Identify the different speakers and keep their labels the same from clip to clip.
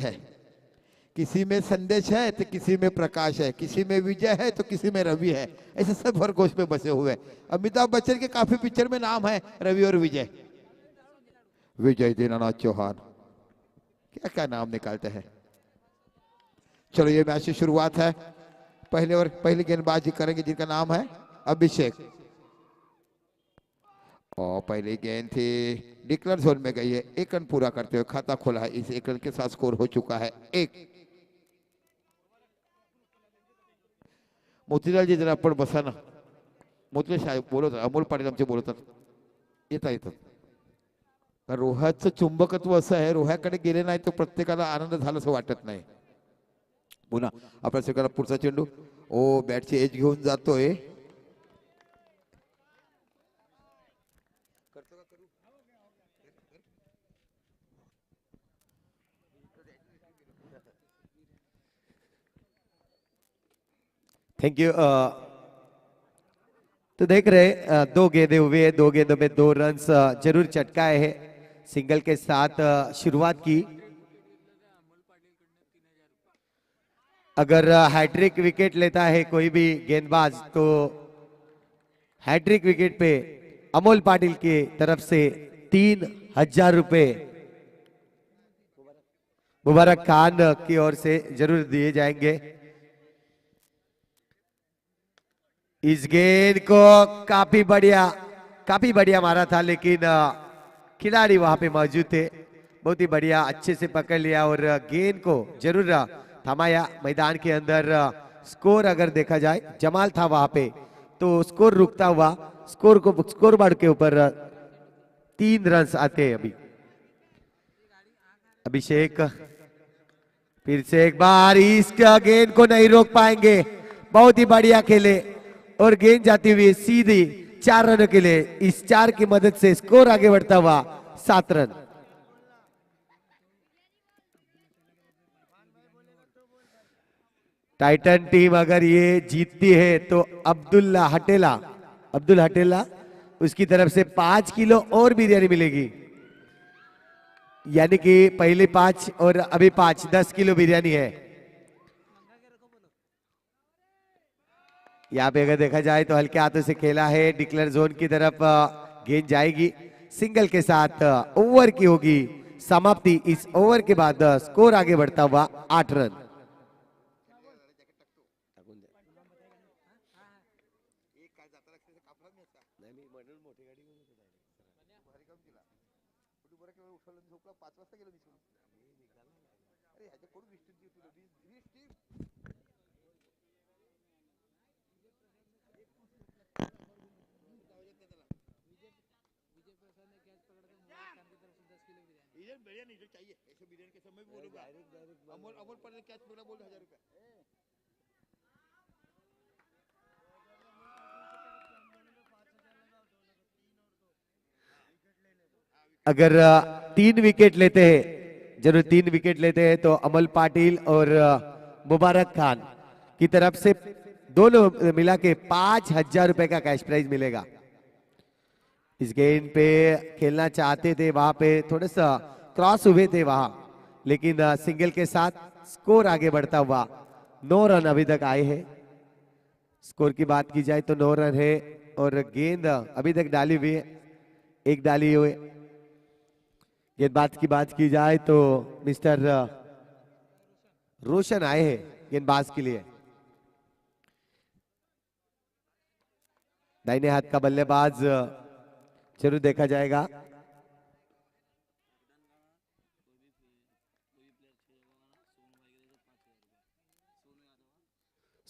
Speaker 1: है, किसी में संदेश है तो किसी में प्रकाश है, किसी में विजय है तो किसी में रवि है। ऐसे सब वर्गों में बसे हुए हैं। अमिताभ बच्चन के काफी पिक्चर में नाम है रवि और विजय। विजय दीनानाथ चौहान, क्या क्या नाम निकालते हैं। चलो ये मैच की शुरुआत है। पहले गेंदबाजी करेंगे जिनका नाम है अभिषेक। और पहली गेंद थी डिक्लेयर जोन में गई है। 1 रन पूरा करते हुए खाता खोला है। इस 1 रन के साथ स्कोर हो चुका है 1। मोतीलाल जी जरा आपण बसा ना. मोतीलाल साहेब बोलत अमोल पाटील आमचे बोलतात. येता येतात. रोह्याचं चुंबकत्व असं आहे, रोह्याकडे गेले नाही तर प्रत्येकाला आनंद झाला असं वाटत नाही. पुन्हा आपल्या सगळ्याला पुढचा चेंडू. ओ बॅटची एज घेऊन जातोय.
Speaker 2: Thank you. तो देख रहे 2 गेंदे हुए हैं, 2 गेंदों में 2 रन्स जरूर चटकाए हैं। सिंगल के साथ शुरुआत की। अगर हैट्रिक विकेट लेता है कोई भी गेंदबाज तो हैट्रिक विकेट पे अमोल पाटिल की तरफ से 3000 रुपए मुबारक खान की ओर से जरूर दिए जाएंगे। इस गेंद को काफी बढ़िया मारा था, लेकिन खिलाड़ी वहां पे मौजूद थे। बहुत ही बढ़िया, अच्छे से पकड़ लिया और गेंद को जरूर थमाया। मैदान के अंदर स्कोर अगर देखा जाए, जमाल था वहां पे, तो स्कोर रुकता हुआ स्कोर बोर्ड के ऊपर 3 रन आते हैं। अभी अभिषेक फिर से एक बार इस गेंद को नहीं रोक पाएंगे। बहुत ही बढ़िया खेले और गेंद जाती हुई सीधी 4 रनों के लिए। इस 4 की मदद से स्कोर आगे बढ़ता हुआ 7 रन। टाइटन टीम अगर ये जीतती है तो अब्दुल हटेला उसकी तरफ से 5 किलो और बिरयानी मिलेगी। यानी कि पहले 5 और अभी 5, 10 किलो बिरयानी है। यहाँ पे अगर देखा जाए तो हल्के हाथों से खेला है। डिक्लेयर जोन की तरफ गेंद जाएगी। सिंगल के साथ ओवर की होगी समाप्ति। इस ओवर के बाद स्कोर आगे बढ़ता हुआ 8 रन।
Speaker 1: बिरयानी जो चाहिए ऐसे बिरयानी के समय भी बोलूंगा। अमोल पाटिल कैच पकड़ा बोल 1000 रुपए।
Speaker 2: अगर 3 विकेट लेते हैं, जरूर 3 विकेट लेते हैं तो अमल पाटिल और मुबारक खान की तरफ से दोनों मिला के 5000 रुपए का कैश प्राइज मिलेगा। इस गेंद पे खेलना चाहते थे, वहां पे थोड़ा सा क्रॉस हुए थे वहां, लेकिन सिंगल के साथ स्कोर आगे बढ़ता हुआ 9 रन अभी तक आए हैं। स्कोर की बात की जाए तो 9 रन है और गेंद अभी तक डाली हुई है, 1 डाली हुई। गेंदबाज की बात की जाए तो मिस्टर रोशन आए हैं गेंदबाज के लिए। दाहिने हाथ का बल्लेबाज जरूर देखा जाएगा।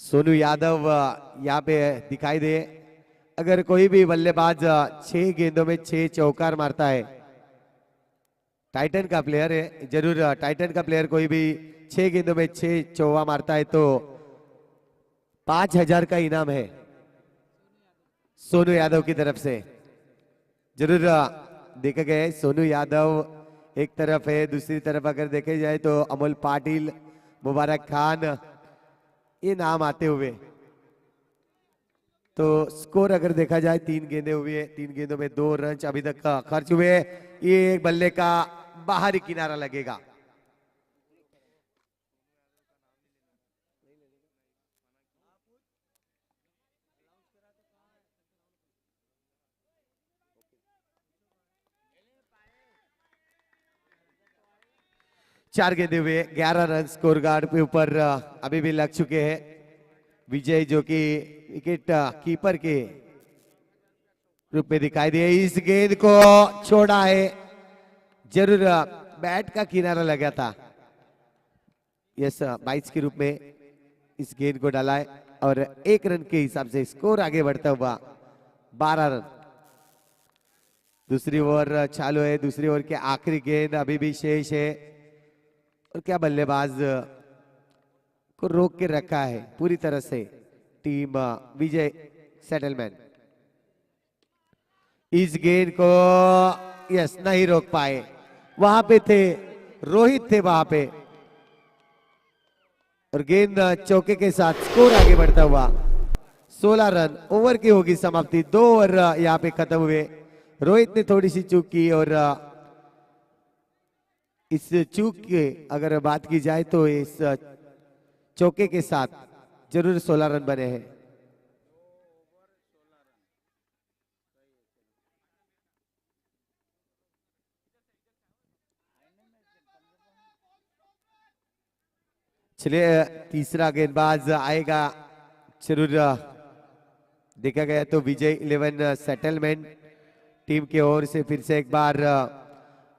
Speaker 2: सोनू यादव यहाँ पे दिखाई दे। अगर कोई भी बल्लेबाज 6 गेंदों में 6 चौकार मारता है, टाइटन का प्लेयर है, जरूर टाइटन का प्लेयर कोई भी 6 गेंदों में 6 चौवा मारता है तो 5000 का इनाम है सोनू यादव की तरफ से। जरूर देखा गया है। सोनू यादव एक तरफ है, दूसरी तरफ अगर देखे जाए तो अमोल पाटिल, मुबारक खान, ये नाम आते हुए। तो स्कोर अगर देखा जाए 3 गेंदे हुए, 3 गेंदों में 2 रन अभी तक खर्च हुए। ये एक बल्ले का बाहरी किनारा लगेगा। 4 गेंदे हुए 11 रन स्कोर गार्ड के ऊपर अभी भी लग चुके हैं। विजय जो कि विकेट कीपर के रूप में दिखाई दिए, इस गेंद को छोड़ा है, जरूर बैट का किनारा लगा था। यस, 22 के रूप में इस गेंद को डाला है और 1 रन के हिसाब से स्कोर आगे बढ़ता हुआ 12 रन। दूसरी ओवर चालू है, दूसरी ओवर के आखिरी गेंद अभी भी शेष है और क्या बल्लेबाज को रोक के रखा है पूरी तरह से टीम विजय सेटलमेंट। इस गेंद को यस नहीं रोक पाए, वहां पे थे रोहित थे वहां पे और गेंद चौके के साथ स्कोर आगे बढ़ता हुआ 16 रन। ओवर की होगी समाप्ति, 2 ओवर यहाँ पे खत्म हुए। रोहित ने थोड़ी सी चूक की और इस चूक के अगर बात की जाए तो इस चौके के साथ जरूर 16 रन बने हैं। चलिए तीसरा गेंदबाज आएगा, जरूर देखा गया तो विजय 11 सेटलमेंट टीम की ओर से फिर से एक बार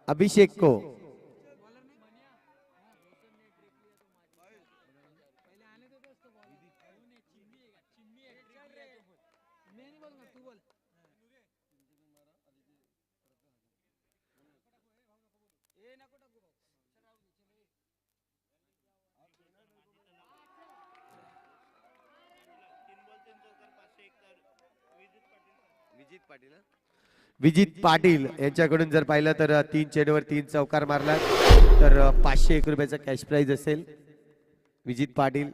Speaker 2: अभिषेक को विजित पाटील यांच्याकडून जर पाहिलं तर 3 चेंडूवर 3 चौकार मारला तर 501 रुपयाचा कॅश प्राइज असेल। विजित पाटील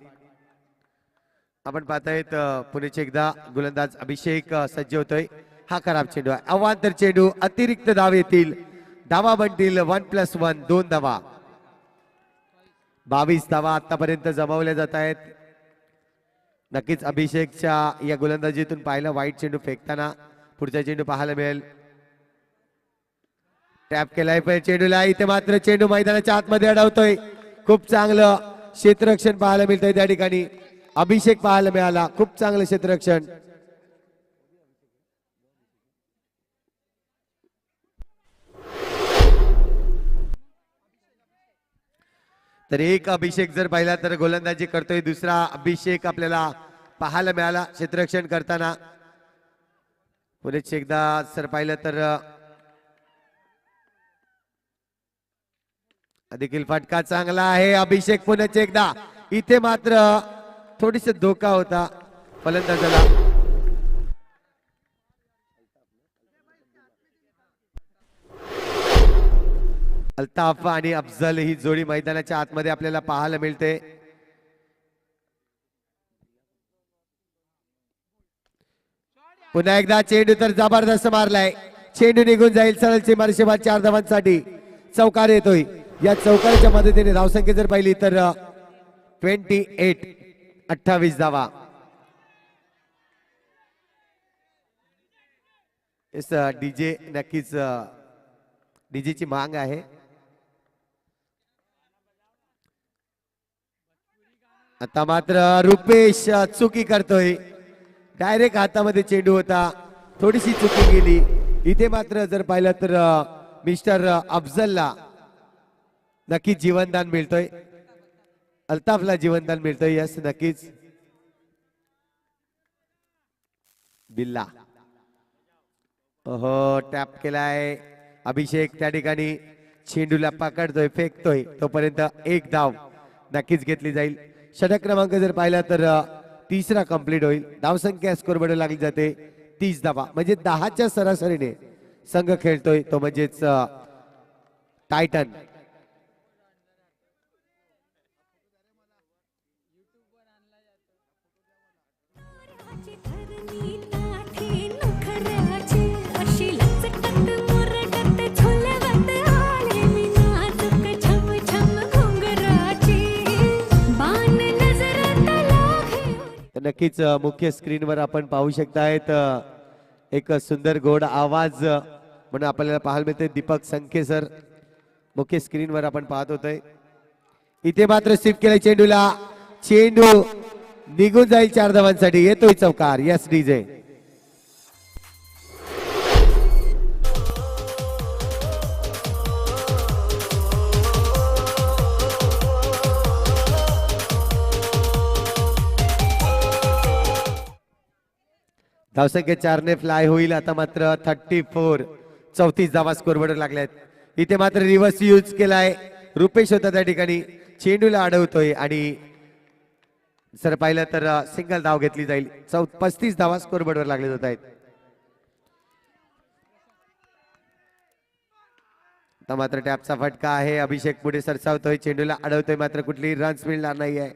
Speaker 2: आपण पाहतायत पुण्याचे एकदा गोलंदाज अभिषेक सज्ज होतोय। हा खराब चेंडू आहे, अवांतर चेंडू, अतिरिक्त धाव येतील, धावा बनतील 1+1 2 धावा। 22 धावा आतापर्यंत जमावल्या जात आहेत। नक्कीच अभिषेकच्या या गोलंदाजीतून पाहिलं वाईट चेंडू फेकताना पुढचा चेंडू पाहायला मिळेल। टॅप केलाय पण चेंडूला, इथे मात्र चेंडू मैदानाच्या आतमध्ये अडवतोय। खूप चांगलं क्षेत्ररक्षण पाहायला मिळतंय त्या ठिकाणी, अभिषेक पाहायला मिळाला, खूप चांगलं क्षेत्ररक्षण। तर एक अभिषेक जर पाहिला तर गोलंदाजी करतोय, दुसरा अभिषेक आपल्याला पाहायला मिळाला क्षेत्ररक्षण करताना। पुढे एकदा जर पाहिलं तर देखील फटका चांगला आहे, अभिषेक पुन्हा एकदा, इथे मात्र थोडीस धोका होता फलंदाजाला। अल्ताफ आणि अफजल ही जोडी मैदानाच्या आतमध्ये आपल्याला पाहायला मिळते। पुन्हा एकदा चेंडू तर जबरदस्त मारलाय, चेंडू निघून जाईल सरळ सीमारेषेवर 4 धावांसाठी चौकार येतोय। या चौकाराच्या मदतीने धावसंख्या जर पाहिली तर 28 धावा। इस डीजे नक्कीच डीजेची मांग आहे। आता मात्र रुपेश चुकी करतोय, डायरेक्ट हातामध्ये चेंडू होता, थोडीशी चुकी गेली। इथे मात्र जर पाहिलं तर मिस्टर अफजलला नक्कीच जीवनदान मिळतोय, अल्ताफला जीवनदान मिळतोय। यस नक्कीच बिल्ला हो टॅप केलाय, अभिषेक त्या ठिकाणी चेंडूला पकडतोय, फेकतोय, तोपर्यंत 1 धाव नक्कीच घेतली जाईल। षटक क्रमांक जर पाहिला तर तिसरा कंप्लीट होईल, धावसंख्या स्कोर बोर्ड लागली जाते 30 धावा, म्हणजे 10च्या सरासरीने संघ खेळतोय तो म्हणजेच टायटन। नक्कीच मुख्य स्क्रीनवर आपण पाहू शकतायत एक सुंदर गोड आवाज म्हणून आपल्याला पाहायला मिळते दीपक संखे सर मुख्य स्क्रीनवर आपण पाहत होतोय। इथे मात्र स्वीप केलं चेंडूला, चेंडू निघून जाईल 4 धावांसाठी. येतोय चौकार. Yes DJ. धावसंख्या 4 ने फ्लाय होईल. आता मात्र 34, 34 धावा स्कोरबोर्डवर लागल्यात. इथे मात्र रिव्हर्स यूज केलाय. रुपेश होता त्या ठिकाणी, चेंडूला अडवतोय आणि सर पाहिलं तर सिंगल धाव घेतली जाईल. 35 धावा स्कोरबोर्डवर लागले जात आहेत. आता मात्र टॅपचा फटका आहे. अभिषेक पुढे सरसावतोय, चेंडूला अडवतोय, मात्र कुठलीही रन्स मिळणार नाहीये.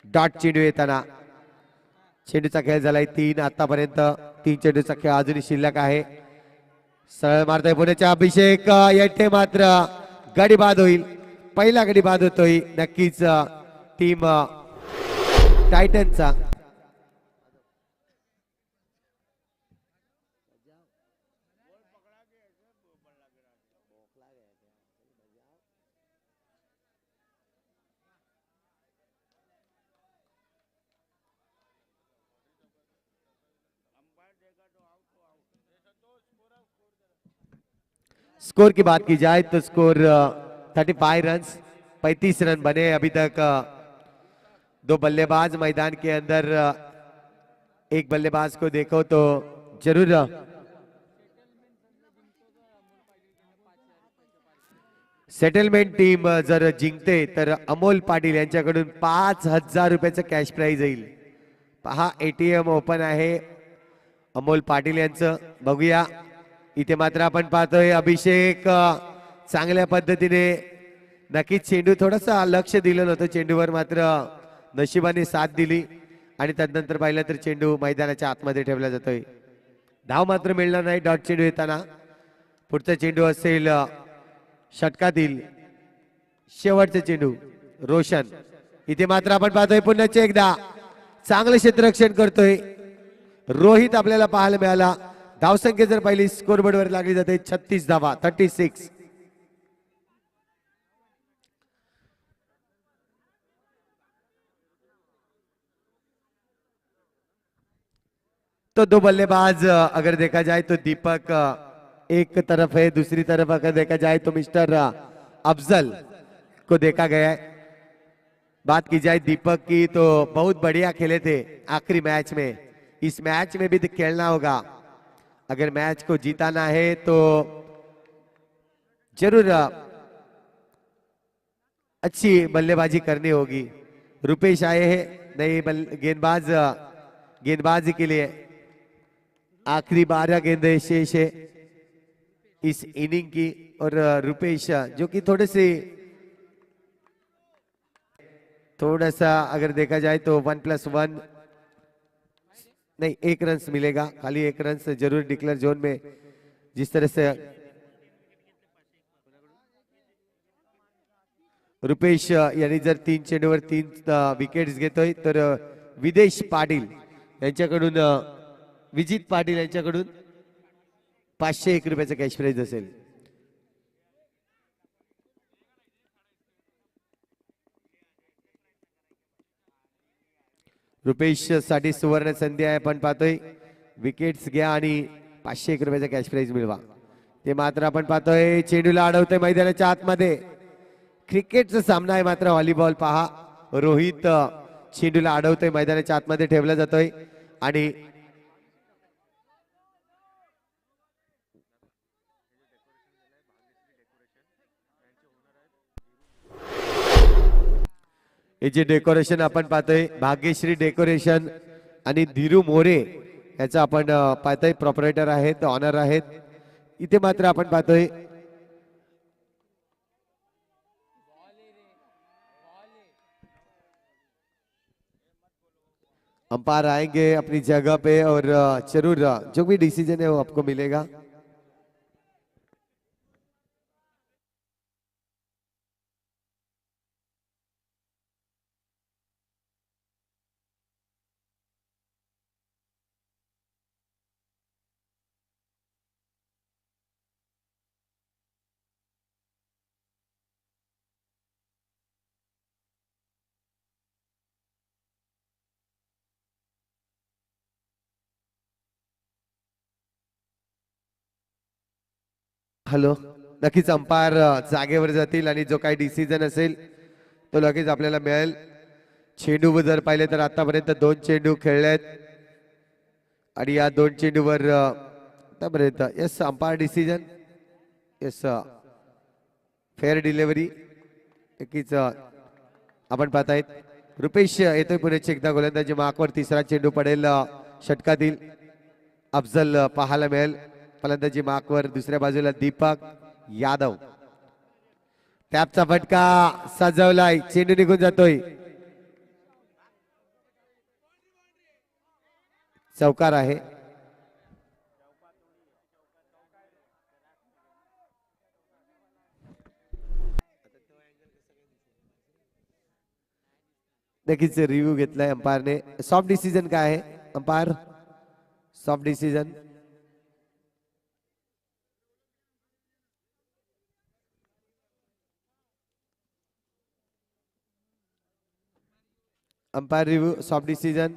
Speaker 2: डॉट चेंडू येताना चेंडूचा खेळ झालाय 3. आतापर्यंत 3 चेंडूचा खेळ अजूनही शिल्लक आहे. सरळ मारतोय पुण्याच्या अभिषेक. येथे मात्र गडी बाद होईल. पहिला गडी बाद होतोय नक्कीच टीम टायटनचा. स्कोर की बात की जाए तो स्कोर 35 रन, 35 रन बने अभी तक। दो बल्लेबाज मैदान के अंदर, एक बल्लेबाज को देखो तो जरूर सेटलमेंट टीम जर जिंकते तर अमोल पाटील यांच्याकडून 5,000 रुपयाचं कॅश प्राइज येईल. पहा एटीएम ओपन आहे अमोल पाटील यांचं. बघूया इथे मात्र आपण पाहतोय अभिषेक चांगल्या पद्धतीने, नक्कीच चेंडू थोडासा लक्ष दिलं नव्हतं चेंडूवर, मात्र नशिबाने साथ दिली आणि त्यानंतर पाहिलं तर चेंडू मैदानाच्या आतमध्ये ठेवला जातोय. धाव मात्र मिळणार नाही डॉट चेंडू येताना. पुढचा चेंडू असेल षटकातील शेवटचा चेंडू रोशन. इथे मात्र आपण पाहतोय पुन्हा एकदा चांगलं क्षेत्ररक्षण करतोय रोहित आपल्याला पाहायला मिळाला. धावसंख्या जर पहिली स्कोरबोर्ड वर लागली जाते 36 धावा, 36. तो दो बल्लेबाज अगर देखा जाए तो दीपक एक तरफ है, दूसरी तरफ अगर देखा जाए तो मिस्टर अफजल को देखा गया है. बात की जाए दीपक की तो बहुत बढ़िया खेले थे आखिरी मैच में. इस मैच में भी खेलना होगा. अगर मैच को जीताना है तो जरूर अच्छी बल्लेबाजी करनी होगी. रुपेश आए हैं नए गेंदबाजी के लिए. आखिरी 12 गेंदें शेष है इस इनिंग की और रुपेश जो कि थोड़ा सा अगर देखा जाए तो 1+1 नहीं, 1 रन मिलेगा, खाली 1 रन जरूर डिक्लेयर जोन में. जिस तरह से रुपेश यांनी जर 3 चेंडूवर 3 विकेट्स घेतोय तर विदेश पाटील यांच्याकडून, विजित पाटील यांच्याकडून 501 रुपयाचं कॅश प्राइज असेल. रुपेश साठी सुवर्ण संधी आहे. आपण पाहतोय विकेट्स घ्या आणि 501 रुपयाचा कॅश प्राइज मिळवा. ते मात्र आपण पाहतोय चेंडूला अडवतोय मैदानाच्या आतमध्ये. क्रिकेटचा सामना आहे मात्र व्हॉलीबॉल पहा. रोहित चेंडूला अडवतोय, मैदानाच्या आतमध्ये ठेवला जातोय आणि हे जे डेकोरेशन आपण पाहतोय भाग्यश्री डेकोरेशन आणि धीरू मोरे याचा आपण पाहतोय प्रॉपरेटर आहेत, ऑनर आहेत. इथे मात्र आपण पाहतोय अंपायर आएंगे अपनी जगह पे और जरूर जो भी डिसीजन है वो आपको मिलेगा. हॅलो, नक्कीच अंपायर जागेवर जातील आणि जो काही डिसिजन असेल तो लगेच आपल्याला मिळेल. चेंडू जर पाहिले तर आतापर्यंत 2 चेंडू खेळले आहेत आणि या 2 चेंडूवर आतापर्यंत yes umpire decision, yes fair delivery. नक्कीच आपण पाहतायत रुपेश येतोय पुण्याची एकदा गोलंदाजी मार्कवर. तिसरा चेंडू पडेल षटकातील. अफजल पाहायला मिळेल फलंदाजी मार्कवर. दुसऱ्या बाजूला दीपक यादव. टॅपचा फटका सजवलाय, चेंडू निघून जातोय. चौकार आहे. नक्कीच रिव्ह्यू घेतलाय अंपायरने. सॉफ्ट डिसिजन काय आहे umpire? Soft decision umpire review soft decision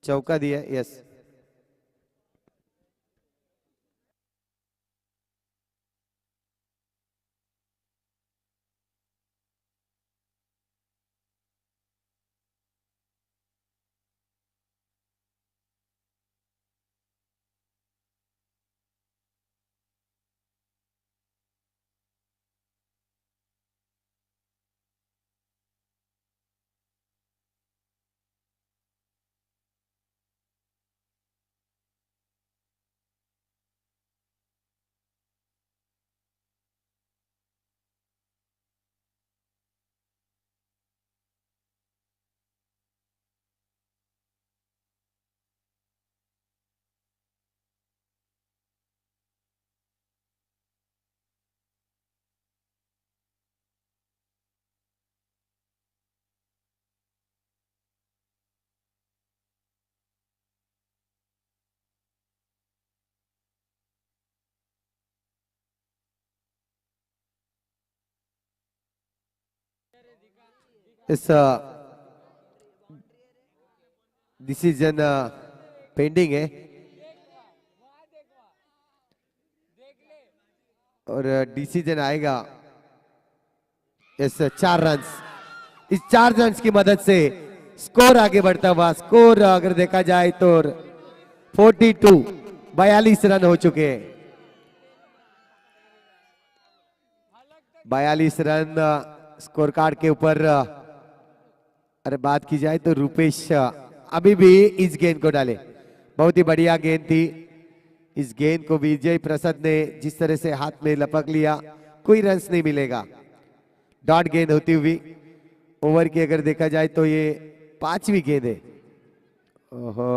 Speaker 2: चौका दिया. यस इस डिसीजन पेंडिंग है और डिसीजन आएगा. इस 4 रन, इस 4 रन की मदद से स्कोर आगे बढ़ता हुआ. स्कोर अगर देखा जाए तो 42 रन हो चुके हैं. 42 रन स्कोर कार्ड के ऊपर. अरे बात की जाए तो रुपेश अभी भी इस गेंद को डाले. बहुत ही बढ़िया गेंद थी. इस गेंद को विजय प्रसाद ने जिस तरह से हाथ में लपक लिया, कोई रन्स नहीं मिलेगा. डॉट गेंद होती हुई ओवर की अगर देखा जाए तो ये 5वीं गेंद है. ओहो,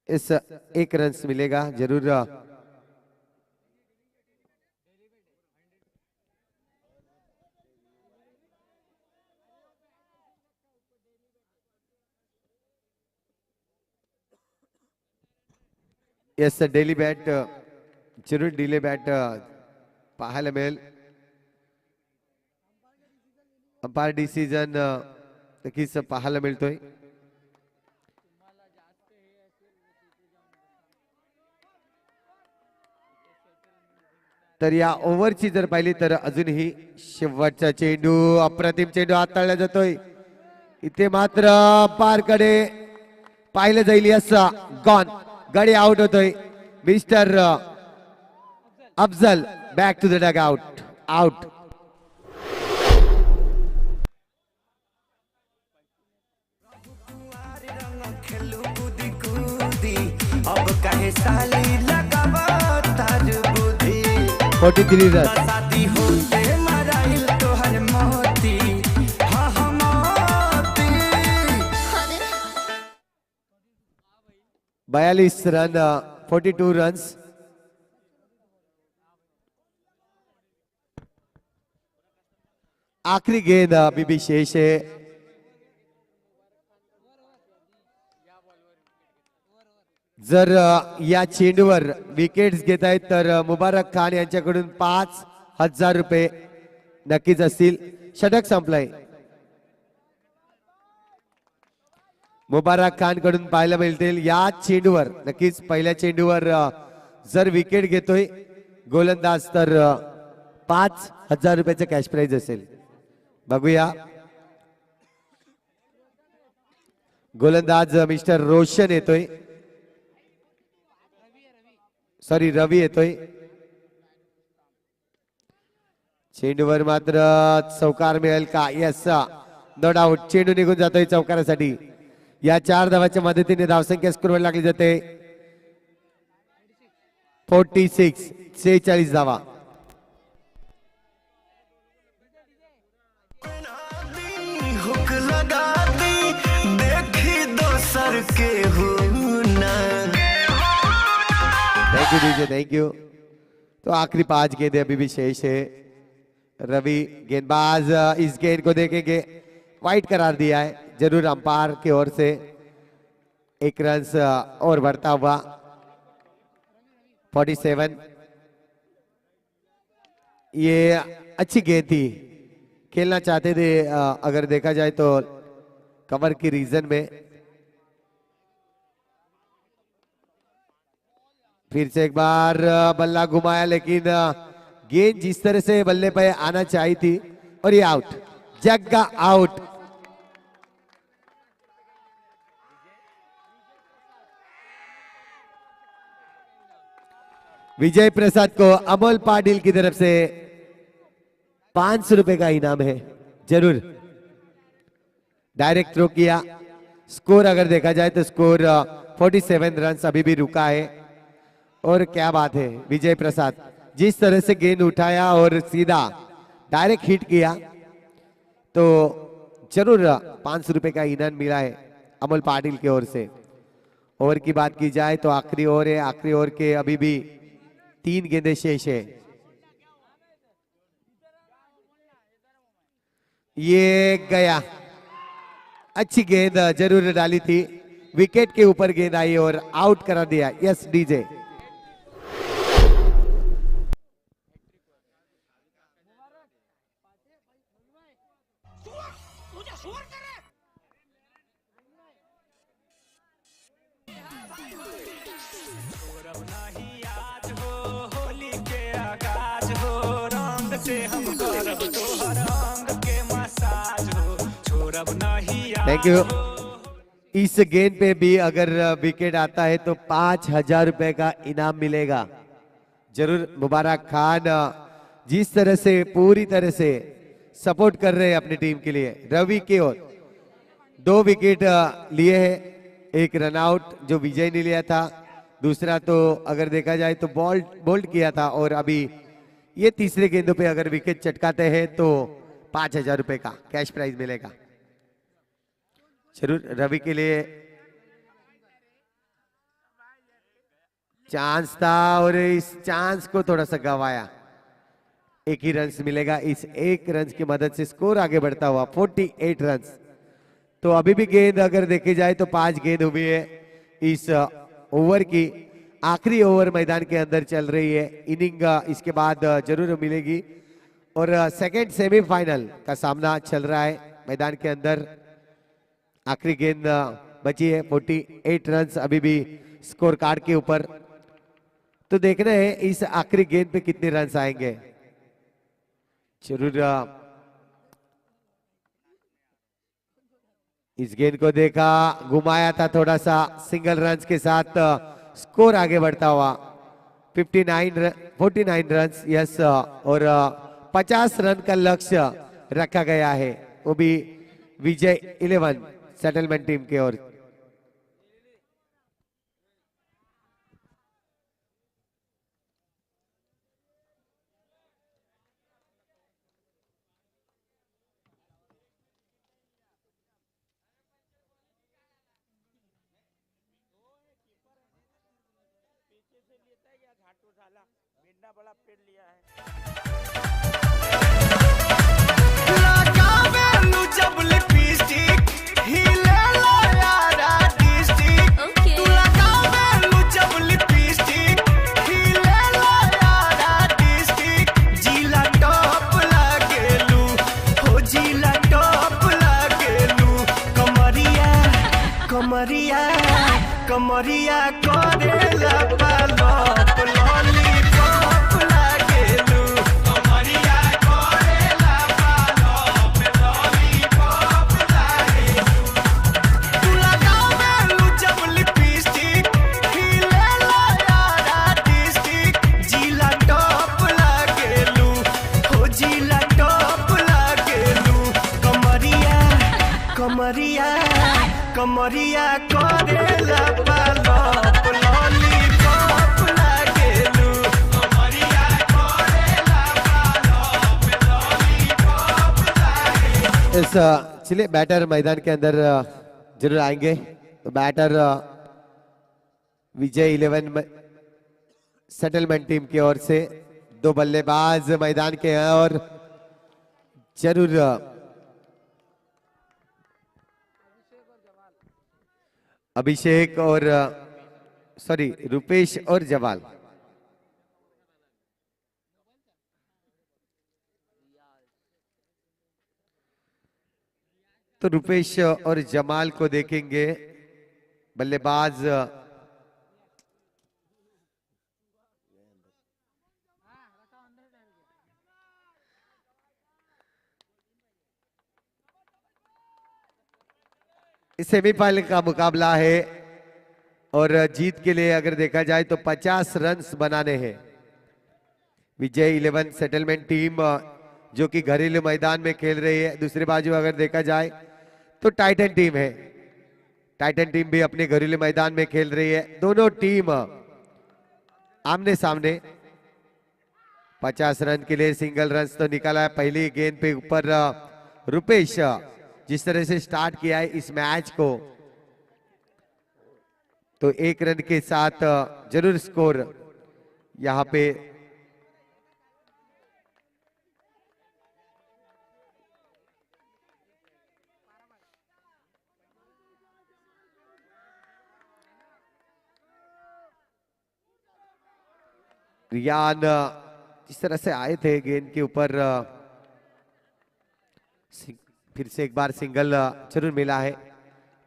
Speaker 2: इस 1 रन्स मिलेगा जरूर. येस डेली बॅट जरूर डिले बॅट पाहायला मिळेल. अंपायर डिसिजन नक्कीच पाहायला मिळतोय. तर या ओव्हरची जर पाहिली तर अजूनही शेवटचा चेंडू, अप्रतिम चेंडू हाताळला जातोय. इथे मात्र पारकडे पाहिलं जाईल. यस गॉन, गडी आउट होतोय. Mister Afzal back to the dugout. Out.
Speaker 3: अब कहे साली लगावा ताज बुद्धि
Speaker 2: 43 रन.
Speaker 3: शादी होते मराइल तोहर मोती. हाँ हाँ मोती.
Speaker 2: 42 रन, 42 रन्स. आखरी गेंद अभी भी शेष है. जर या चेंडूवर विकेट्स घेत आहेत तर मुबारक खान यांच्याकडून 5,000 रुपये नक्कीच असतील. षटक संपलाय. मुबारक खान कडून पाहायला मिळतील. या चेंडूवर नक्कीच पहिल्या चेंडूवर जर विकेट घेतोय गोलंदाज तर 5,000 रुपयाचं कॅश प्राइज असेल. बघूया गोलंदाज मिस्टर रोशन येतोय, सॉरी रवी येतोय. चेंडूवर मात्र चौकार मिळेल का? Yes, no doubt. चेंडू निघून जातोय चौकारासाठी. या 4 धावाच्या मदतीने धावसंख्या स्कोरवर लागली जाते 46, 46 धावा.
Speaker 3: हुक लगा दी देखी दोसर के हो ना.
Speaker 2: Thank you DJ, thank you. तो आखिरी 5 गेंदें अभी भी शेष है. रवि गेंदबाज इस गेंद को देखेंगे, वाइड करार दिया है जरूर अंपायर की ओर से. 1 रन और बढ़ता हुआ 47. ये अच्छी गेंद थी, खेलना चाहते थे अगर देखा जाए तो कवर की रीजन में. फिर से एक बार बल्ला घुमाया, लेकिन गेंद जिस तरह से बल्ले पे आना चाहिए थी और ये आउट, जग्गा आउट. विजय प्रसाद को अमोल पाटिल की तरफ से 500 रुपए का इनाम है. जरूर डायरेक्ट थ्रो किया. स्कोर अगर देखा जाए तो स्कोर 47 रन अभी भी रुका है. और क्या बात है, विजय प्रसाद जिस तरह से गेंद उठाया और सीधा डायरेक्ट हिट किया, तो जरूर 500 रुपए का इनाम मिला है अमोल पाटिल की ओर से. ओवर की बात की जाए तो आखिरी ओवर है. आखिरी ओवर के अभी भी 3 गेंदें शेष है. ये गया, अच्छी गेंद जरूर डाली थी, विकेट के ऊपर गेंद आई और आउट करा दिया. Yes DJ. Thank you. इस गेंद पे भी अगर विकेट आता है तो 5,000 रुपए का इनाम मिलेगा. जरूर मुबारक खान जिस तरह से पूरी तरह से सपोर्ट कर रहे हैं अपनी टीम के लिए. रवि की ओर 2 विकेट लिए हैं, 1 रन आउट जो विजय ने लिया था, दूसरा तो अगर देखा जाए तो बोल्ड किया था. और अभी ये तीसरे गेंदों पे अगर विकेट चटकाते हैं तो 5,000 रुपए का कैश प्राइज मिलेगा. जरूर रवि के लिए चांस था और इस चांस को थोड़ा सा गंवाया. 1 ही रन मिलेगा. इस 1 रन की मदद से स्कोर आगे बढ़ता हुआ 48 रन. तो अभी भी गेंद अगर देखे जाए तो 5 गेंद हुई है इस ओवर की. आखिरी ओवर मैदान के अंदर चल रही है. इनिंग इसके बाद जरूर मिलेगी. और सेकंड सेमीफाइनल का सामना चल रहा है मैदान के अंदर. आखिरी गेंद बची है. 48 रन अभी भी स्कोर कार्ड के ऊपर. तो देखना है इस आखिरी गेंद पे कितने रन आएंगे. जरूर इस गेंद को देखा, घुमाया था थोड़ा सा, सिंगल रन के साथ स्कोर आगे बढ़ता हुआ 49 रन. यस, और 50 रन का लक्ष्य रखा गया है, वो भी विजय 11 सेटलमेंट टीम की ओर.
Speaker 3: कमरिया करेला पालप लॉलीपॉप लागेलू कमरिया करेला पालप लॉलीपॉप लागेलू तू लगावेलू जब लिपस्टिक खिलेला यारा डिस्ट्रिक्ट जिला टॉप लागेलू हो जिला टॉप लागेलू कमरिया कमरिया कमरिया करेला पालप लॉलीपॉप लागेलू कमरिया करेला पालप लॉलीपॉप लागेलू।
Speaker 2: इस चलिए बैटर मैदान के अंदर जरूर आएंगे। तो बैटर विजय 11 सेटलमेंट टीम की ओर से 2 बल्लेबाज मैदान के हैं और जरूर अभिषेक और सॉरी रुपेश और जवाल। तो रुपेश और जमाल को देखेंगे बल्लेबाज इस सेमीफाइनल का मुकाबला है और जीत के लिए अगर देखा जाए तो 50 रन्स बनाने हैं। विजय 11 सेटलमेंट टीम जो कि घरेलू मैदान में खेल रही है। दूसरी बाजू अगर देखा जाए तो टाइटन टीम है। टाइटन टीम भी अपने घरेलू मैदान में खेल रही है। दोनों टीम आमने सामने 50 रन के लिए सिंगल रन तो निकाला है। पहली गेंद पे ऊपर रुपेश जिस तरह से स्टार्ट किया है इस मैच को, तो 1 रन के साथ जरूर स्कोर यहां पे रियान जिस तरह से आए थे गेंद के ऊपर फिर से एक बार सिंगल जरूर मिला है।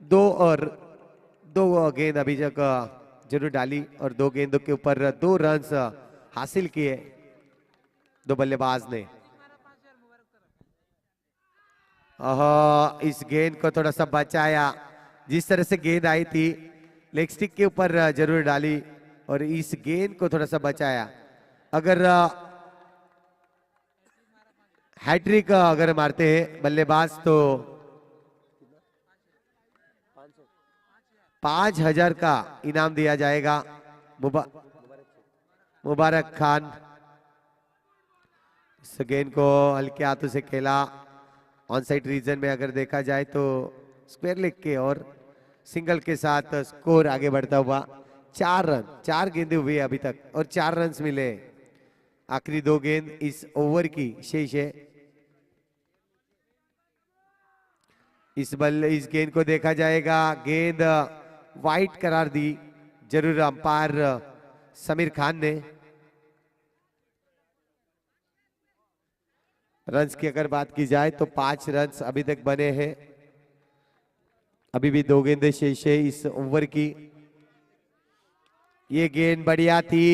Speaker 2: 2 गेंद अभी तक जरूर डाली और 2 गेंदों के ऊपर 2 रन्स हासिल किए 2 बल्लेबाज ने। इस गेंद को थोड़ा सा बचाया। जिस तरह से गेंद आई थी लेग स्टिक के ऊपर जरूर डाली और इस गेंद को थोड़ा सा बचाया। अगर हैट्रिक अगर मारते हैं बल्लेबाज तो 5,000 का इनाम दिया जाएगा। मुबारक खान इस गेंद को हल्के हाथों से खेला। ऑन साइड रीजन में अगर देखा जाए तो स्क्वायर लेग के और सिंगल के साथ स्कोर आगे बढ़ता हुआ 4 रन। 4 गेंदें हुई अभी तक और 4 रन मिले। आखिरी 2 गेंद इस ओवर की शेष है। इस गेंद को देखा जाएगा। गेंद वाइड करार दी जरूर अंपायर समीर खान ने। रन्स की अगर बात की जाए तो 5 रन्स अभी तक बने हैं। अभी भी 2 गेंदें शेष है इस ओवर की। ये गेंद बढ़िया थी।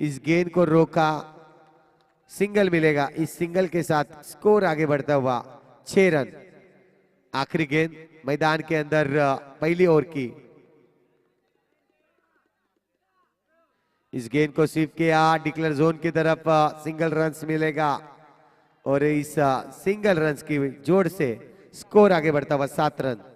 Speaker 2: इस गेंद को रोका, सिंगल मिलेगा। इस सिंगल के साथ स्कोर आगे बढ़ता हुआ 6 रन। आखिरी गेंद मैदान के अंदर पहली ओवर की। इस गेंद को स्वीप किया डिक्लेयर जोन की तरफ। सिंगल रन्स मिलेगा और इस सिंगल रन्स की जोड़ से स्कोर आगे बढ़ता हुआ 7 रन।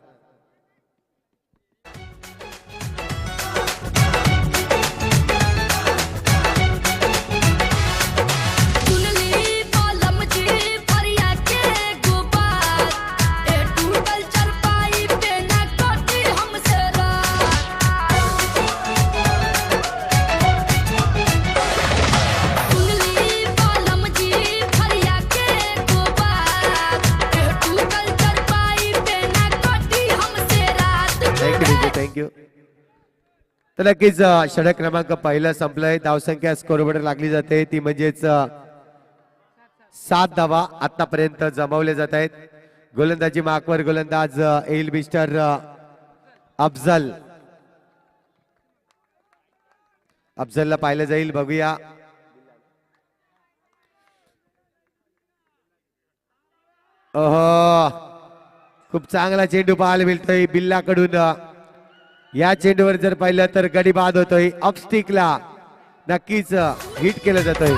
Speaker 2: थँक्यू। तर नक्कीच षटक क्रमांक पहिला संपलाय। धावसंख्या स्कोरबोर्ड लागली जाते ती म्हणजेच 7 धावा आतापर्यंत जमवले जात आहेत। गोलंदाजी मार्कवर गोलंदाज एल मिस्टर अफजल अफजलला पाहिलं जाईल, बघूया. ओहो, खूप चांगला चेंडू पाहायला मिळतोय बिल्लाकडून. या चेंडूवर जर पाहिलं तर गडी बाद होतोय. ऑफस्टिकला नक्कीच हिट केलं जातोय.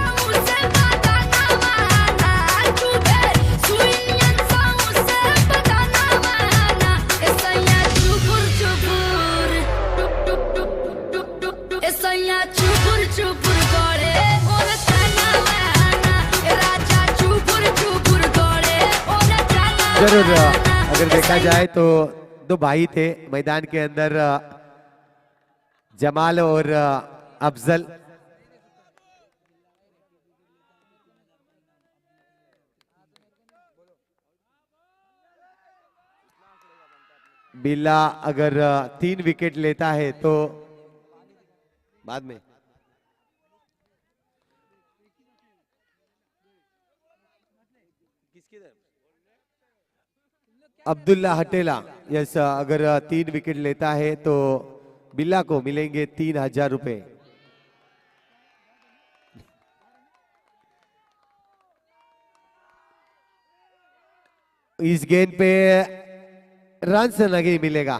Speaker 2: जरूर अगर देखा जाए तो दो भाई थे मैदान के अंदर, जमाल और अफजल. बिल्ला अगर 3 विकेट लेता है तो बाद में अब्दुल्ला हटेला यस अगर 3 विकेट लेता है तो बिल्ला को मिलेंगे 3000 रुपए. इस गेंद पे रन नहीं मिलेगा.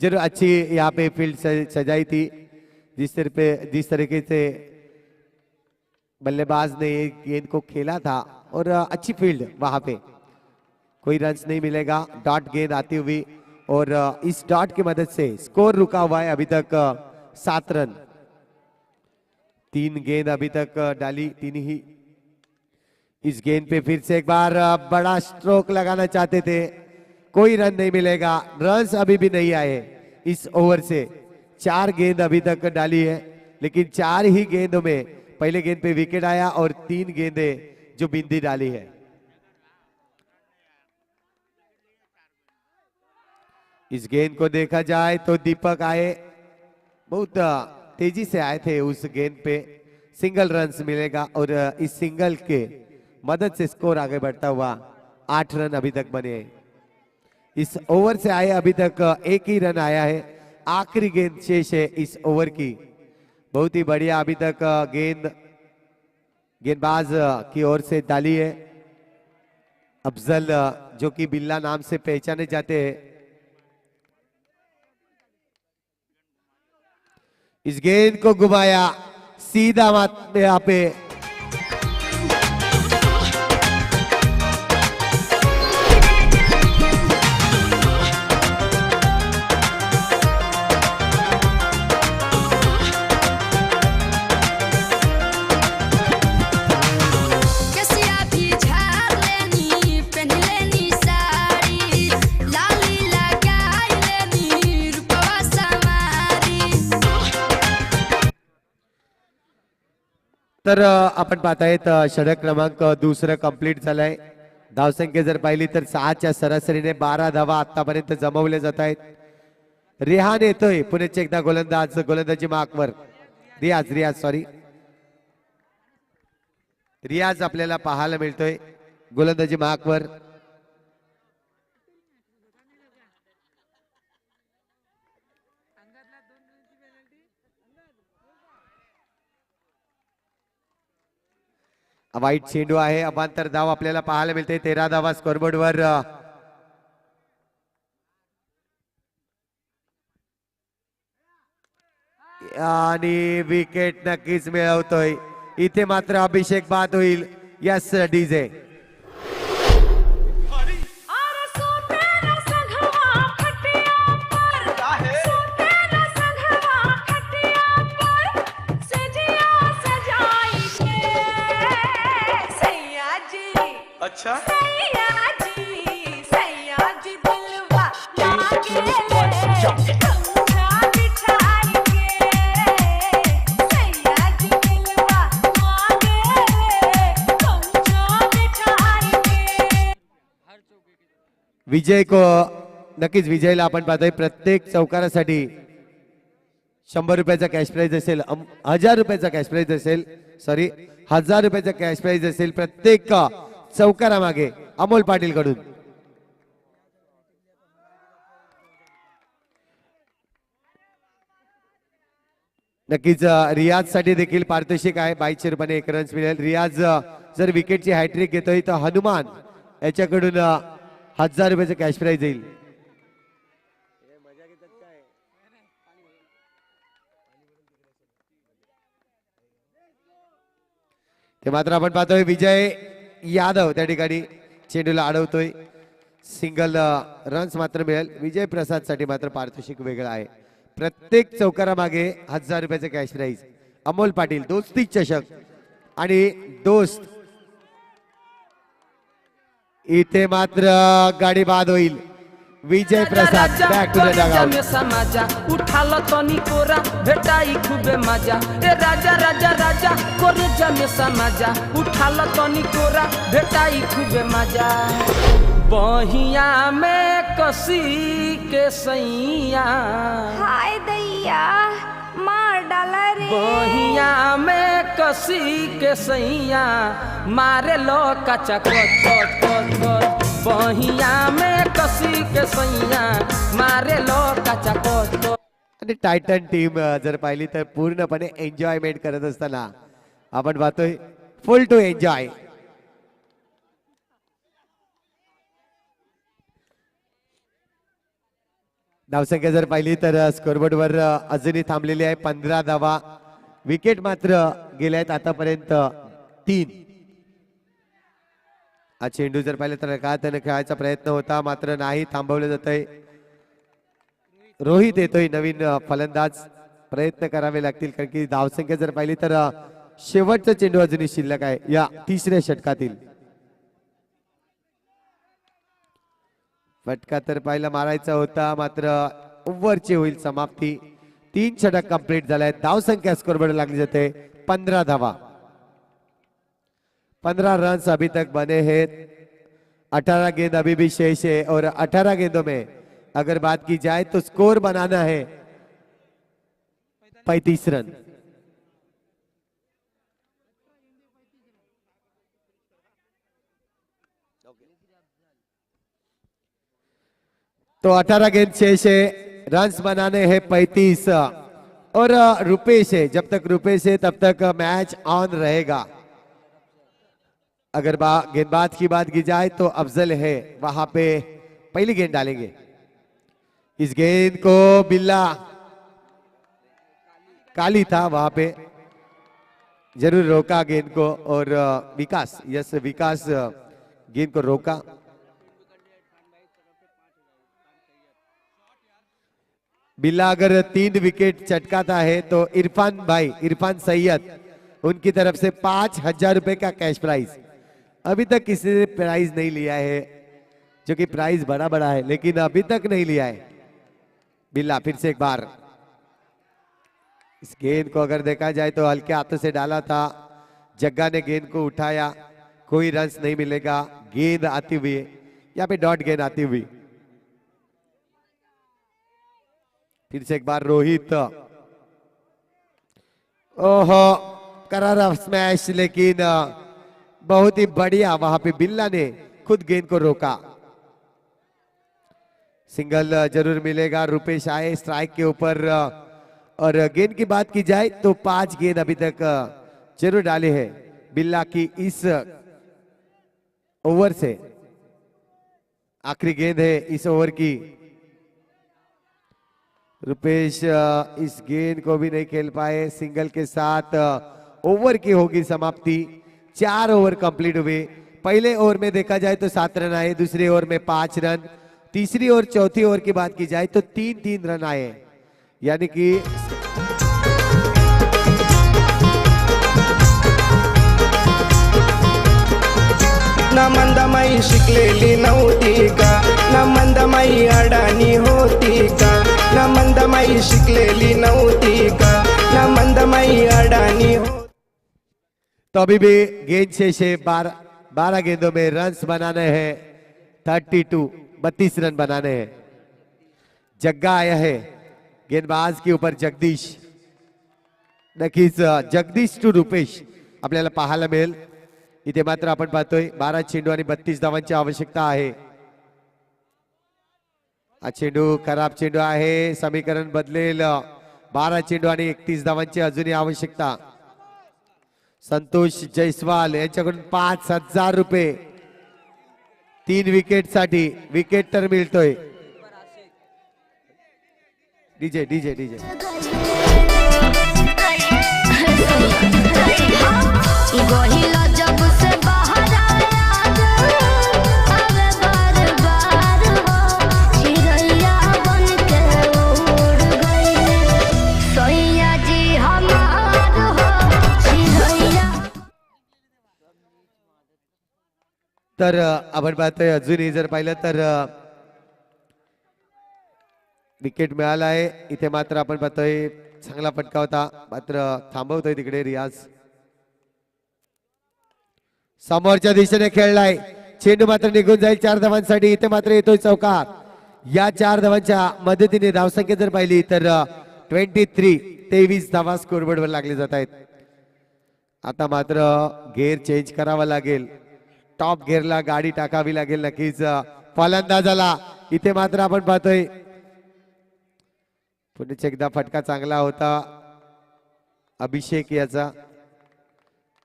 Speaker 2: जरूर अच्छी यहाँ पे फील्ड सजाई थी. जिस तरीके से बल्लेबाज ने गेंद को खेला था और अच्छी फील्ड, वहां पे कोई रन्स नहीं मिलेगा. डॉट गेंद आती हुई और इस डॉट की मदद से स्कोर रुका हुआ है अभी तक 7 रन. 3 गेंद अभी तक डाली, 3 ही. इस गेंद पे फिर से एक बार बड़ा स्ट्रोक लगाना चाहते थे, कोई रन नहीं मिलेगा. रन्स अभी भी नहीं आए इस ओवर से. 4 गेंद अभी तक डाली है, लेकिन 4 ही गेंदों में पहले गेंद पे विकेट आया और 3 गेंदें जो बिंदी डाली है. इस गेंद को देखा जाए तो दीपक आए, बहुत तेजी से आए थे उस गेंद पे. सिंगल रन्स मिलेगा और इस सिंगल के मदद से स्कोर आगे बढ़ता हुआ 8 रन अभी तक बने. इस ओवर से आए अभी तक 1 ही रन आया है. आखिरी गेंद शेष है इस ओवर की. बहुत ही बढ़िया अभी तक गेंदबाज की ओर से डाली है. अफजल जो कि बिल्ला नाम से पहचाने जाते हैं. इस गेंद को घुमाया सीधा मात में यहाँ पे. तर आपण पाहतायत षटक क्रमांक दुसरं कंप्लीट झालंय. धावसंख्या जर पाहिली तर 6च्या सरासरीने 12 धावा आतापर्यंत जमवले जात आहेत. रेहान येतोय पुण्याचे एकदा गोलंदाजी मार्कवर. रियाज आपल्याला पाहायला मिळतोय गोलंदाजी मार्कवर. वाईट चेंडू आहे. अबांतर धाव आपल्याला पाहायला मिळते. 13 धावा स्कोरबोर्डवर. आणि विकेट नक्कीच मिळवतोय. इथे मात्र अभिषेक बाद होईल. Yes DJ.
Speaker 3: अच्छा
Speaker 2: विजय को नक्कीच विजयला आपण पाहतोय प्रत्येक चौकारासाठी 100 रुपयाचा कॅश प्राइज असेल. 1000 रुपयाचा कॅश प्राइज असेल. 1000 रुपयाचा कॅश प्राइज असेल प्रत्येक चौकारामागे अमोल पाटील कडून. नक्कीच रियाज साठी देखील पारितोषिक आहे 2200 रुपयाने 1 रन्स मिळेल. रियाज जर विकेटची हॅट्रिक घेतोय तर हनुमान याच्याकडून 1000 रुपयाचं कॅश प्राइज येईल. ते मात्र आपण पाहतोय विजय यादव त्या ठिकाणी चेंडूला अडवतोय. सिंगल रन्स मात्र मिळेल. विजय प्रसाद साठी मात्र पारितोषिक वेगळं आहे. प्रत्येक चौकारामागे 1000 रुपयाचे कॅश प्राइज. अमोल पाटील दोस्ती चषक आणि दोस्त इथे मात्र गाडी बाद होईल. विजय प्रसाद बॅक टू द डगआउट.
Speaker 4: समाजा उठाल तनी कोरा भेटाई खूबे मजा ए राजा राजा राजा कोरे जमे समाजा उठाल तनी कोरा भेटाई खूबे मजा बहिया में कसी के सैया
Speaker 5: हाय दैया मार डाला रे
Speaker 4: बहिया में कसी के सैया मारे लो कचा कच कच कच कच बहिया में कसी के सैया मारे लो कचा कच कच.
Speaker 2: आणि टायटन टीम जर पाहिली तर पूर्णपणे एन्जॉयमेंट करत असताना आपण पाहतोय फुल टू एन्जॉय. धावसंख्या जर पाहिली तर स्कोरबोर्डवर अजूनही थांबलेली आहे 15 धावा. विकेट मात्र गेल्या आहेत आतापर्यंत 3. हा चेंडू जर पाहिलं तर का त्याने खेळायचा प्रयत्न होता मात्र नाही थांबवलं जात आहे. रोहित येतोय नवीन फलंदाज. प्रयत्न करावे लागतील कारण की धावसंख्या जर पाहिली तर शेवटचा चेंडू अजूनही शिल्लक आहे या 3ऱ्या षटकातील. फटका तर पाहिला मारायचा होता मात्र ओव्हरची होईल समाप्ती. 3 षटक कंप्लीट झालाय. धावसंख्या स्कोरबोर्ड लागली जाते 15 धावा. 15 रन्स अभी तक बने हैं. 18 गेंद अभी भी शेष है और 18 गेंदों में अगर बात की जाए तो स्कोर बनाना है 35 रन. तो 18 गेंद शेष है. रन्स बनाने हैं 35 और रुपेश है. जब तक रुपेश है तब तक मैच ऑन रहेगा. अगर गेंदबाज की बात की जाए तो अफजल है वहां पे पहली गेंद डालेंगे. इस गेंद को बिल्ला काली था वहां पे जरूर रोका गेंद को और विकास विकास गेंद को रोका. बिल्ला अगर 3 विकेट चटकाता है तो इरफान सैयद उनकी तरफ से 5000 रुपए का कैश प्राइज. अभी तक किसी ने प्राइज नहीं लिया है जो कि प्राइज बड़ा है लेकिन अभी तक नहीं लिया है. बिल्ला फिर से एक बार इस गेंद को अगर देखा जाए तो हल्के हाथों से डाला था. जग्गा ने गेंद को उठाया. कोई रन्स नहीं मिलेगा. गेंद आती हुई यहाँ पे डॉट गेंद आती हुई. फिर से एक बार रोहित. ओहो करारा स्मैश लेकिन बहुत ही बढ़िया वहां पे बिल्ला ने खुद गेंद को रोका. सिंगल जरूर मिलेगा. रुपेश आए स्ट्राइक के ऊपर और गेंद की बात की जाए तो 5 गेंद अभी तक जरूर डाले हैं बिल्ला की इस ओवर से. आखिरी गेंद है इस ओवर की. रुपेश इस गेंद को भी नहीं खेल पाए. सिंगल के साथ ओवर की होगी समाप्ति. 4 ओवर कंप्लीट हुए. पहले ओवर में देखा जाए तो 7 रन आए. दूसरे ओवर में 5 रन. तीसरी और चौथी ओवर की बात की जाए तो 3-3 रन आए. यानी कि
Speaker 6: ना मंदमाई शिकलेली नव्हती का. ना मंदमाई अडाणी होती का. ना मंदमाई शिकलेली नव्हती का. ना मंदमाई अडाणी हो.
Speaker 2: तो अभी भी गेंद शेष है. 12 गेंदों में रन्स बनाने हैं 32 रन बनाने हैं. जग्गा आया है गेंदबाज के ऊपर. जगदीश नक्कीच जगदीश टू रुपेश आपल्याला पाहायला मिळेल. इथे मात्र आपण पाहतोय 12 चेंडू आणि 32 धावांची आवश्यकता आहे. हा चेंडू खराब चेंडू आहे. समीकरण बदलेल. 12 चेंडू आणि 31 धावांची अजूनही आवश्यकता. संतोष जयस्वाल यांच्याकडून 5,000 रुपये 3 विकेट साठी. विकेट तर मिळतोय. डीजे डीजे डीजे
Speaker 5: गोहिला जब से बाहर आया अबे बार बार हो चिड़ैया बन के उड़ गई सोइया जी हमार हो चिड़ैया.
Speaker 2: तर आपण पाहतोय अजूनही जर पाहिलं तर विकेट मिळाला आहे. इथे मात्र आपण पाहतोय चांगला फटका होता, मात्र थांबवतोय तिकडे रियाज. समोरच्या दिशेने खेळलाय चेंडू, मात्र निघून जाईल 4 धावांसाठी. इथे मात्र येतोय चौकार. या 4 धावांच्या मदतीने धावसंख्या जर पाहिली तर 23 धावा स्कोरबोर्डवर लागले जात आहेत. आता मात्र गेअर चेंज करावा लागेल. टॉप गेअरला गाडी टाकावी लागेल नक्कीच फलंदाजाला. इथे मात्र आपण पाहतोय पुढे एकदा फटका चांगला होता अभिषेक याचा.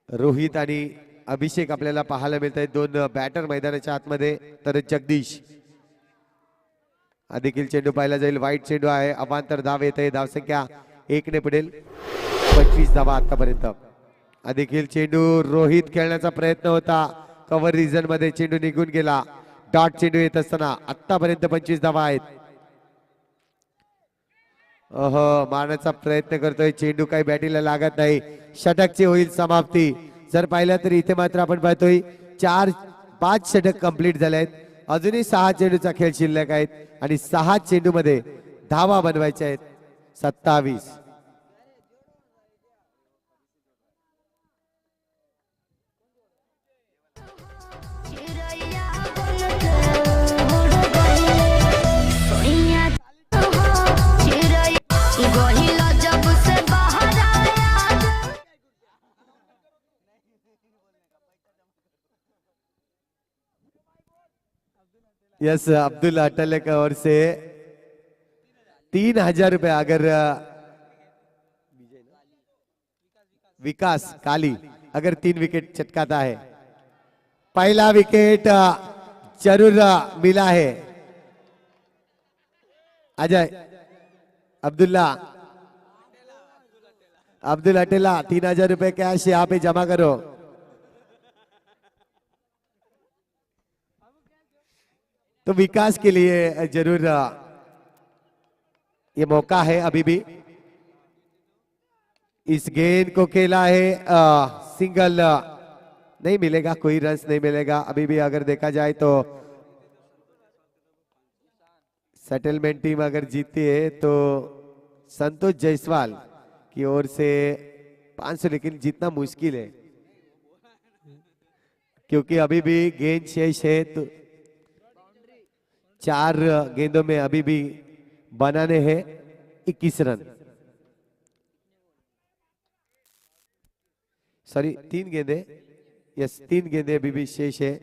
Speaker 2: रोहित आणि अभिषेक आपल्याला पाहायला मिळत आहेत, 2 बॅटर मैदानाच्या आतमध्ये. तर जगदीश देखील चेंडू पाहायला जाईल. वाईट चेंडू आहे, अवांतर धाव येते. धावसंख्या 1 ने पडेल. 25 धावा आतापर्यंत. देखील चेंडू रोहित खेळण्याचा प्रयत्न होता, कव्हर रिजन मध्ये चेंडू निघून गेला. डॉट चेंडू येत असताना आतापर्यंत 25 धावा आहेत. मारण्याचा प्रयत्न करतोय, चेंडू काही बॅटीला लागत नाही. षटकची होईल समाप्ती. जर पाहिलं तर इथे मात्र आपण पाहतोय 5 षटक कंप्लीट झाले आहेत. अजूनही 6 चेंडूचा खेळ शिल्लक आहेत आणि 6 चेंडू मध्ये धावा बनवायच्या आहेत. 27.
Speaker 5: चिड़ैया बन के उड़ गई सोइया हो चिड़ैया गोहिला जब से बाहर आया.
Speaker 2: यस, अब्दुल अटल की ओर से 3,000 रुपए. अगर विकास काली अगर 3 विकेट चटकाता है, पहला विकेट जरूर मिला है. अजय अब्दुल्ला अब्दुल अटेला 3,000 रुपए कैश यहाँ पे जमा करो. तो विकास के लिए जरूर ये मौका है. अभी भी इस गेंद को खेला है, सिंगल नहीं मिलेगा, कोई रन्स नहीं मिलेगा. अभी भी अगर देखा जाए तो सेटलमेंट टीम अगर जीतती है तो संतोष जायसवाल की ओर से 500, लेकिन जीतना मुश्किल है क्योंकि अभी भी गेंद शेष है. तो 4 गेंदों में अभी भी बनाने हैं 21 रन. सॉरी 3 गेंदे. यस, 3 गेंदे अभी भी शेष है.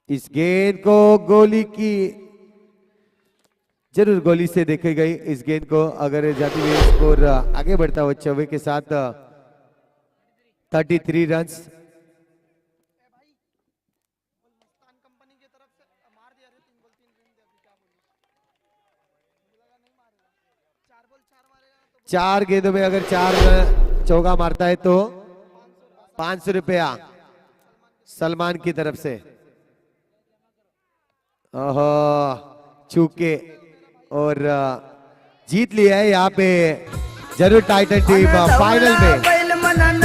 Speaker 2: इस गेंद को गोली की जरूर गोली से देखी गई. इस गेंद को अगर जाती हुई स्कोर आगे बढ़ता हुआ 24 के साथ 33 रन्स. चार गेंदों में अगर 4 चौका मारता है तो 500 रुपया सलमान की तरफ से. चूके और जीत लिया है यहाँ पे जरूर टाइटन टीम फाइनल में.